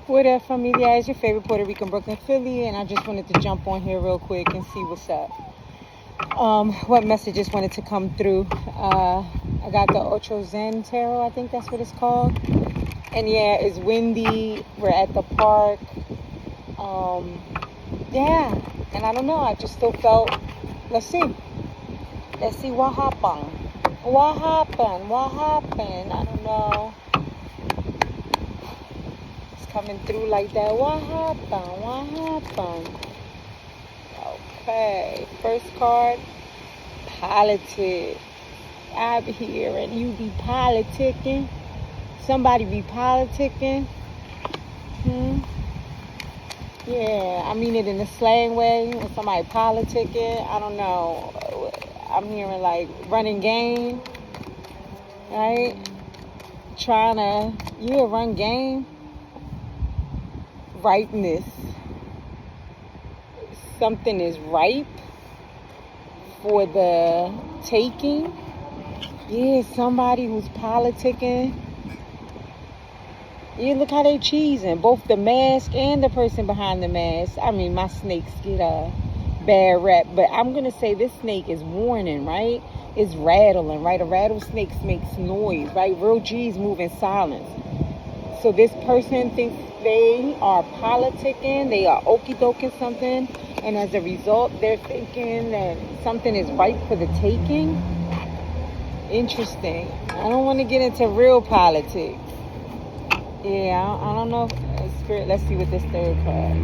What up, familia? It's your favorite Puerto Rican Brooklyn Philly, and I just wanted to jump on here real quick and see what's up. What messages wanted to come through? I got the Ocho Zen Tarot, I think that's what it's called. And yeah, it's windy. We're at the park. Yeah, and I don't know. I just still felt. Let's see what happened. What happened? I don't know. Coming through like that. What happened? Okay, first card, politics. I'm here and you be politicking. Somebody be politicking. Yeah, I mean it in a slang way. When somebody politicking, I don't know. I'm hearing like running game, right? Trying to, run game. Ripeness. Something is ripe for the taking. Yeah, somebody who's politicking. Yeah, look how they cheesing. Both the mask and the person behind the mask. I mean, my snakes get a bad rep, but I'm going to say this snake is warning, right? It's rattling, right? A rattlesnake makes noise, right? Real G's move in silence. So this person thinks they are politicking, they are okie-doking something, and as a result, they're thinking that something is ripe for the taking. Interesting. I don't want to get into real politics. Yeah, I don't know. Spirit, let's see what this third card.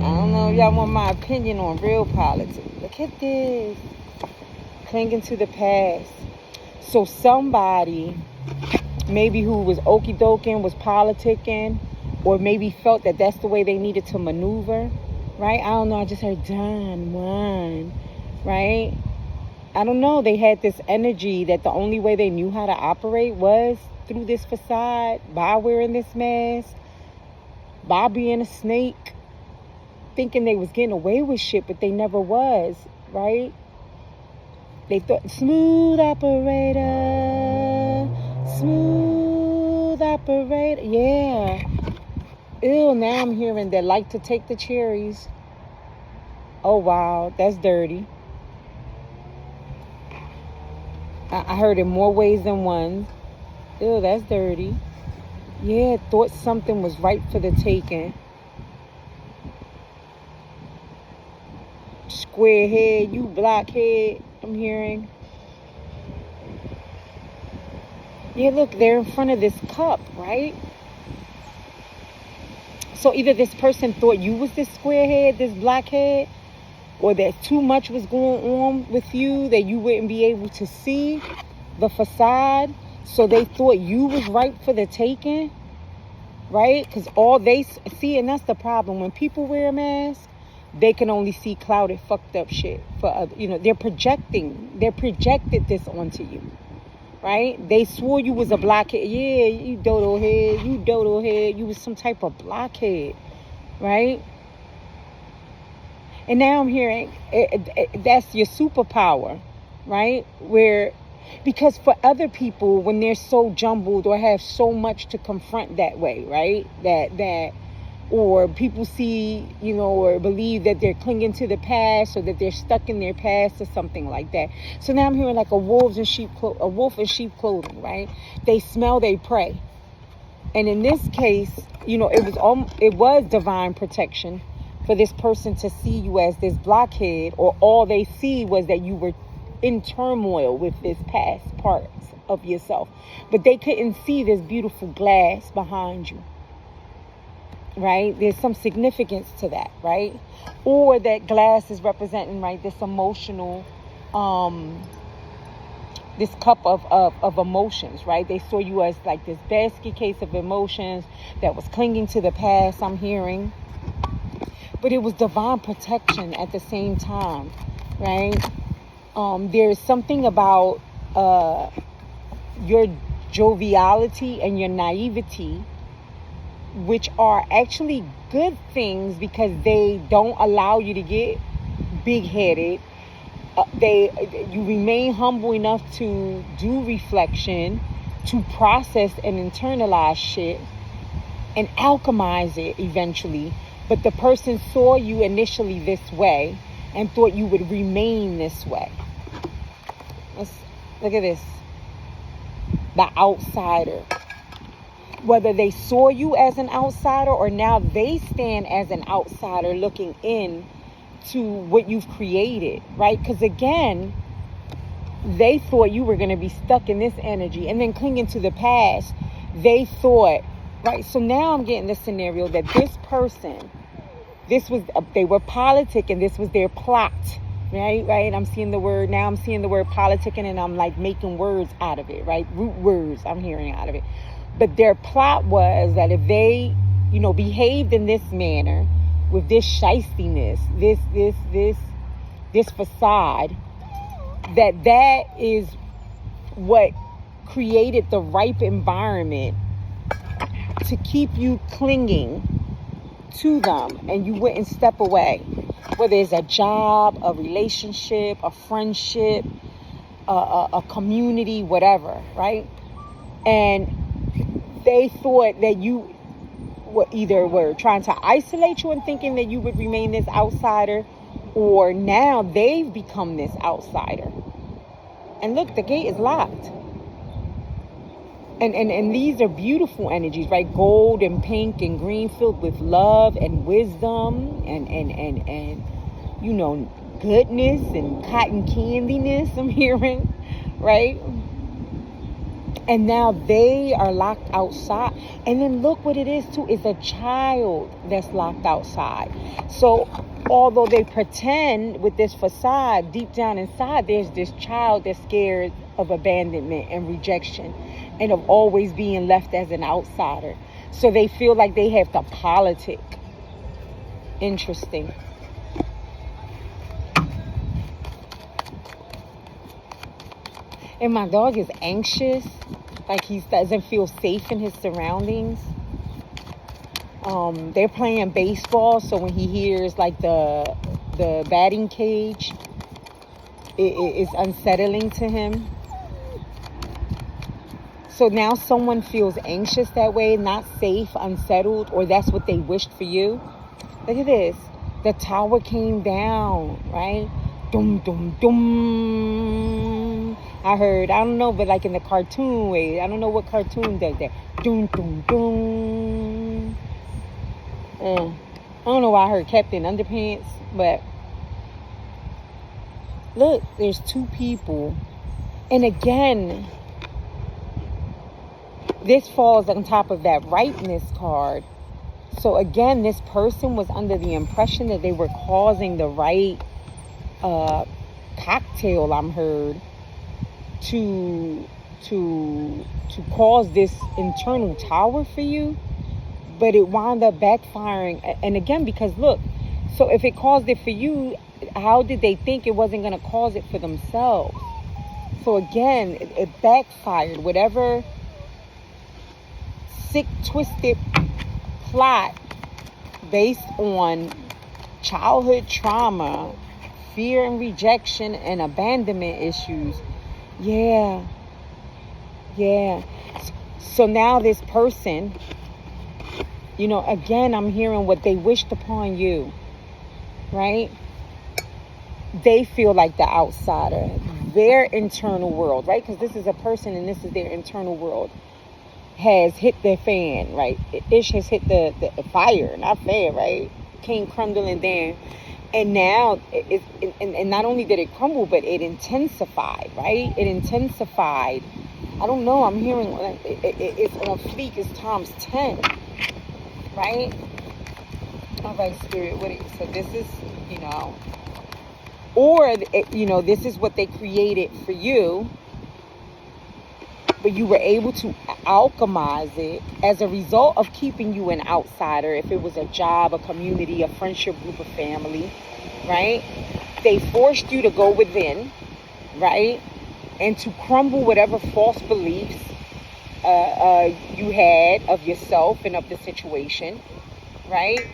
I don't know if y'all want my opinion on real politics. Look at this. Clinging to the past. So somebody, maybe who was okie-doking, was politicking, or maybe felt that that's the way they needed to maneuver, right? I don't know. I just heard Don Juan, right? I don't know. They had this energy that the only way they knew how to operate was through this facade, by wearing this mask, by being a snake, thinking they was getting away with shit, but they never was, right? They thought, smooth operator, yeah. Ew, now I'm hearing they like to take the cherries. Oh, wow, that's dirty. I heard in more ways than one. Ew, that's dirty. Yeah, thought something was right for the taking. Square head, you blockhead, I'm hearing. Yeah, look, they're in front of this cup, right? So either this person thought you was this squarehead, this blockhead, or that too much was going on with you that you wouldn't be able to see the facade. So they thought you was ripe for the taking, right? Because all they see, and that's the problem. When people wear a mask, they can only see clouded, fucked up shit. They're projected this onto you, right? They swore you was a blockhead. Yeah, you dodo head. You was some type of blockhead, right? And now I'm hearing that's your superpower, right? Because for other people, when they're so jumbled or have so much to confront that way, right? Or people see, or believe that they're clinging to the past or that they're stuck in their past or something like that. So now I'm hearing like a wolf in sheep clothing, right? They smell, they prey. And in this case, it was divine protection for this person to see you as this blockhead, or all they see was that you were in turmoil with this past parts of yourself. But they couldn't see this beautiful glass behind you, right? There's some significance to that, right? Or that glass is representing, right, this emotional, this cup of emotions, right? They saw you as like this basket case of emotions that was clinging to the past, I'm hearing. But it was divine protection at the same time, right? There's something about your joviality and your naivety, which are actually good things because they don't allow you to get big-headed. You remain humble enough to do reflection, to process and internalize shit, and alchemize it eventually. But the person saw you initially this way and thought you would remain this way. Let's look at this. The outsider. Whether they saw you as an outsider or now they stand as an outsider looking in to what you've created, right? Because again, they thought you were going to be stuck in this energy and then clinging to the past. They thought, right? So now I'm getting the scenario that this person, they were politicking, this was their plot, right? I'm seeing the word politicking, and I'm like making words out of it, right? Root words I'm hearing out of it. But their plot was that if they, behaved in this manner, with this shystiness, this facade, that is what created the ripe environment to keep you clinging to them, and you wouldn't step away. Whether it's a job, a relationship, a friendship, a community, whatever, right? And they thought that you were trying to isolate you and thinking that you would remain this outsider, or now they've become this outsider. And look, the gate is locked. And these are beautiful energies, right? Gold and pink and green, filled with love and wisdom and goodness and cotton candiness I'm hearing, right? And now they are locked outside. And then look what it is too, is a child that's locked outside. So although they pretend with this facade, deep down inside, there's this child that's scared of abandonment and rejection and of always being left as an outsider. So they feel like they have to politic. Interesting. And my dog is anxious, like he doesn't feel safe in his surroundings. They're playing baseball, so when he hears like the batting cage, it's unsettling to him. So now someone feels anxious that way, not safe, unsettled, or that's what they wished for you. Look at this. The tower came down, right? Dum, dum, dum. I heard, I don't know, but like in the cartoon way. I don't know what cartoon does that. Dum, dum, dum. I don't know why I heard Captain Underpants, but look, there's two people. And again, this falls on top of that rightness card. So again, this person was under the impression that they were causing the right cocktail, I'm heard, to cause this internal tower for you, but it wound up backfiring. And again, because look, so if it caused it for you, how did they think it wasn't going to cause it for themselves? So again, it backfired. Whatever sick, twisted plot based on childhood trauma, fear and rejection and abandonment issues. Yeah. So now this person, again, I'm hearing what they wished upon you, right? They feel like the outsider. Their internal world, right? Because this is a person and this is their internal world, has hit their fan, right? Ish has hit the fire, not fan, right? Came crumbling down. And now, and not only did it crumble, but it intensified, right? It intensified. I don't know, I'm hearing it's on fleek, it's times 10, right? All right, Spirit, what do you say? This is, or, this is what they created for you, but you were able to alchemize it as a result of keeping you an outsider. If it was a job, a community, a friendship group, a family, right? They forced you to go within, right? And to crumble whatever false beliefs you had of yourself and of the situation, right?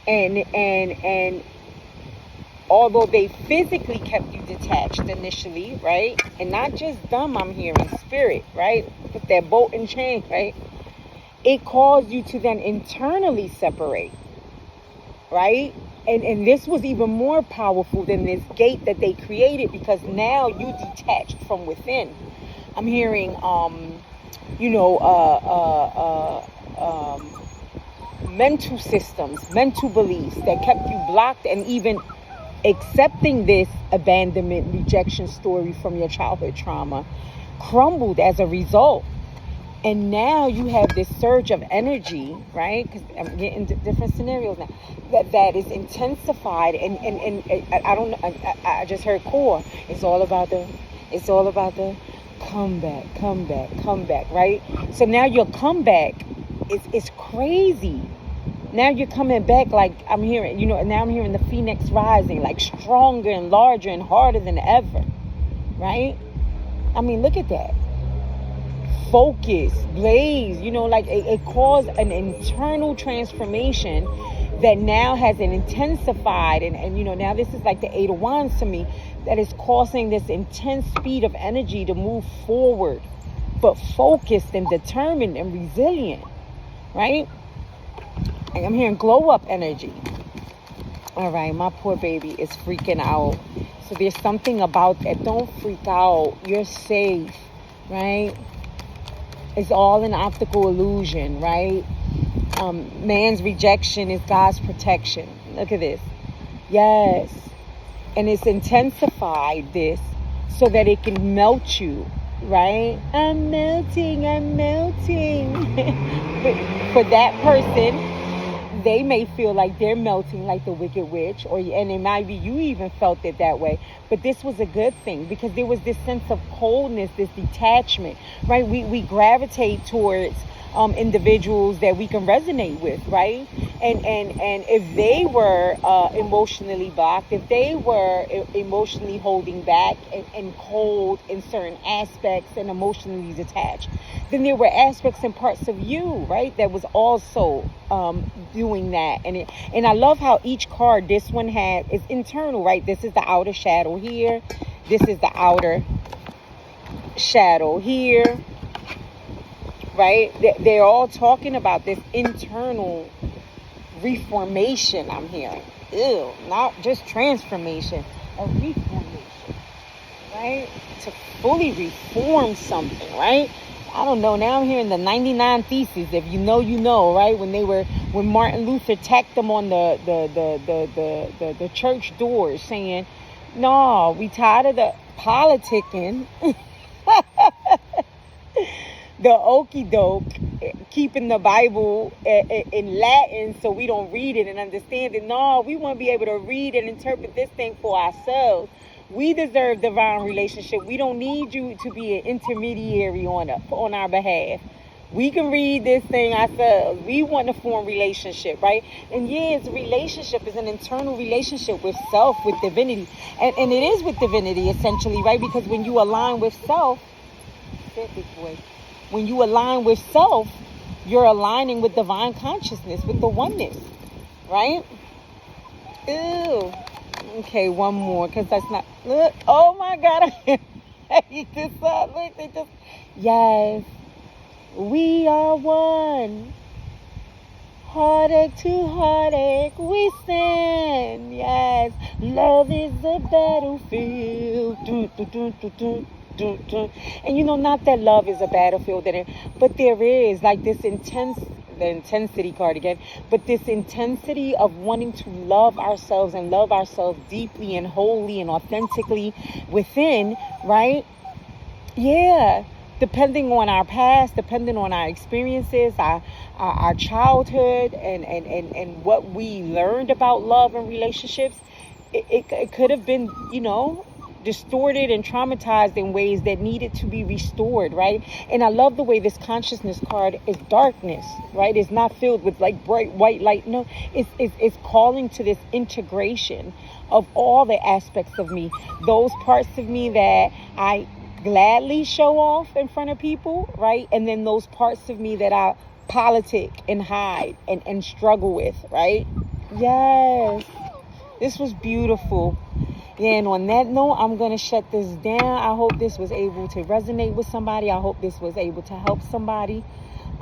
And although they physically kept you detached initially, right? And not just them, I'm hearing, spirit, right? With that bolt and chain, right? it caused you to then internally separate, right? And this was even more powerful than this gate that they created, because now you detached from within. I'm hearing, mental systems, mental beliefs that kept you blocked, and even accepting this abandonment, rejection story from your childhood trauma crumbled as a result. And now you have this surge of energy, right? Because I'm getting different scenarios now. That is intensified, and I don't know. I just heard core. It's all about the comeback, right? So now your comeback is crazy. Now you're coming back, like I'm hearing, now I'm hearing the phoenix rising, like stronger and larger and harder than ever, right? I mean, look at that. Focus, blaze, like it caused an internal transformation that now has an intensified, and now this is like the Eight of Wands to me, that is causing this intense speed of energy to move forward, but focused and determined and resilient, right? And I'm hearing glow up energy. All right, my poor baby is freaking out. So there's something about that. Don't freak out. You're safe, right? It's all an optical illusion, right? Man's rejection is God's protection. Look at this. Yes. And it's intensified this so that it can melt you, right? I'm melting. But for that person, they may feel like they're melting like the Wicked Witch, and it might be you even felt it that way. But this was a good thing, because there was this sense of coldness, this detachment, right? We gravitate towards individuals that we can resonate with, right? And if they were emotionally blocked, if they were emotionally holding back and cold in certain aspects and emotionally detached, then there were aspects and parts of you, right, that was also doing that. And I love how each card, this one is internal, right? This is the outer shadow here. This is the outer shadow here, right? They're all talking about this internal reformation, I'm hearing. Ew, not just transformation, a reformation, right? To fully reform something, right? I don't know. Now I'm hearing the 99 Theses. If you know, you know, right? When Martin Luther tacked them on the church doors, saying, "No, we tired of the politicking." The okey doke, keeping the Bible in Latin so we don't read it and understand it. No, we want to be able to read and interpret this thing for ourselves. We deserve divine relationship. We don't need you to be an intermediary on our behalf. We can read this thing ourselves. We want to form relationship, right? And yes, relationship is an internal relationship with self, with divinity. And it is with divinity, essentially, right? Because when you align with self, when you align with self, you're aligning with divine consciousness, with the oneness, right? Ew. Okay, one more, because that's not... Look, oh my God, I hate this up. Look, they just... Yes. We are one. Heartache to heartache, we stand. Yes. Love is the battlefield. And not that love is a battlefield, but there is like this the intensity card again, but this intensity of wanting to love ourselves and love ourselves deeply and wholly and authentically within, right? Yeah. Depending on our past, depending on our experiences, our childhood, and what we learned about love and relationships, it could have been, distorted and traumatized in ways that needed to be restored, right? And I love the way this consciousness card is darkness, right? It's not filled with like bright white light. No, it's calling to this integration of all the aspects of me, those parts of me that I gladly show off in front of people, right? And then those parts of me that I politic and hide and struggle with, right? Yes. This was beautiful. Yeah, and on that note, I'm going to shut this down. I hope this was able to resonate with somebody. I hope this was able to help somebody.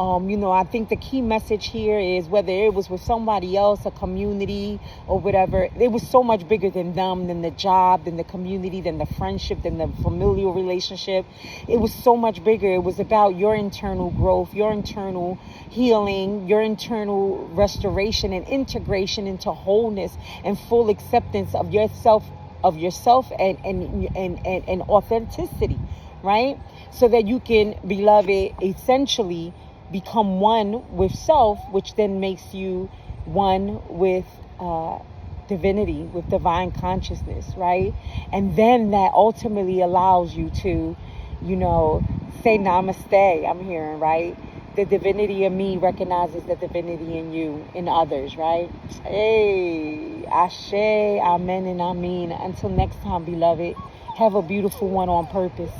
I think the key message here is whether it was with somebody else, a community or whatever, it was so much bigger than them, than the job, than the community, than the friendship, than the familial relationship. It was so much bigger. It was about your internal growth, your internal healing, your internal restoration and integration into wholeness and full acceptance of yourself and authenticity, right? So that you can, beloved, essentially become one with self, which then makes you one with divinity, with divine consciousness, right? And then that ultimately allows you to, say namaste, I'm hearing, right? The divinity in me recognizes the divinity in you, in others, right? Hey, ashe, amen, and amen. Until next time, beloved, have a beautiful one on purpose.